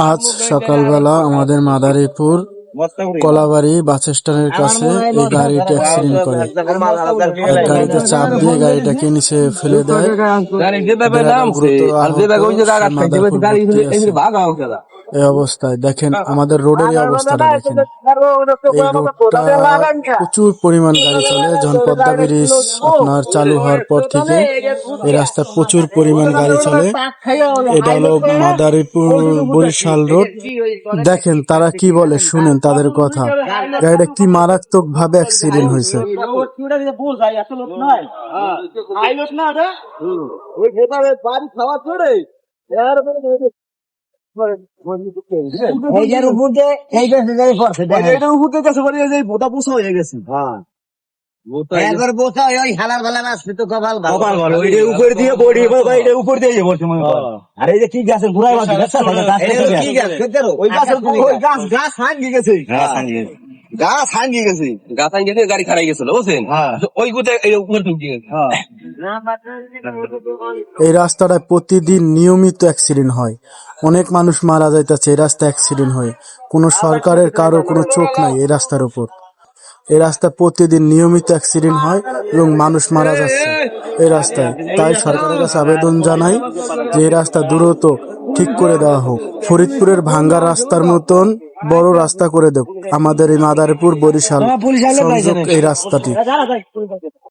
আজ সকালবেলা আমাদের মাদারীপুর কলাবাড়ি বাস স্ট্যান্ডের কাছে এই গাড়িটা অ্যাক্সিডেন্ট করে। এক গাড়িতে চাপ দিয়ে গাড়িটাকে নিচে ফেলে দেয়। গুরুতর আহত মাদারীপুর ভর্তি আছে। এই অবস্থায় দেখেন আমাদের রোডের এই অবস্থাটা দেখেন। এই রোডটা প্রচুর পরিমাণ গাড়ি চলে। যখন পদ্মা ব্রিজ আপনার চালু হওয়ার পর থেকে এই রাস্তায় প্রচুর পরিমাণ গাড়ি চলে। এটা হলো মাদারীপুর বরিশাল রোড। দেখেন তারা কি বলে, শুনেন তাদের কথা। গাড়িটা কি মারাত্মক ভাবে অ্যাক্সিডেন্ট হয়েছে। আর এই যে কি গাছের ঘুরাই গাছ হাঙ্গি গেছে গাড়ি খারাই গেছিল বুঝছেন। ওই গুতে এই রাস্তাটায় প্রতিদিন নিয়মিত অ্যাক্সিডেন্ট হয়। অনেক মানুষ মারা যাইতেছে এই রাস্তায় অ্যাক্সিডেন্ট হয়ে। কোনো সরকারের কারো কোনো চোখ নাই এই রাস্তার উপর। এই রাস্তায় প্রতিদিন নিয়মিত অ্যাক্সিডেন্ট হয় এবং মানুষ মারা যাচ্ছে এই রাস্তায়। তাই সরকারের কাছে আবেদন জানাই যে এই রাস্তা দ্রুত ঠিক করে দেওয়া হোক। ফরিদপুরের ভাঙ্গা রাস্তার মতন বড় রাস্তা করে দেব আমাদের এই মাদারীপুর বরিশাল সংযোগ এই রাস্তাটি।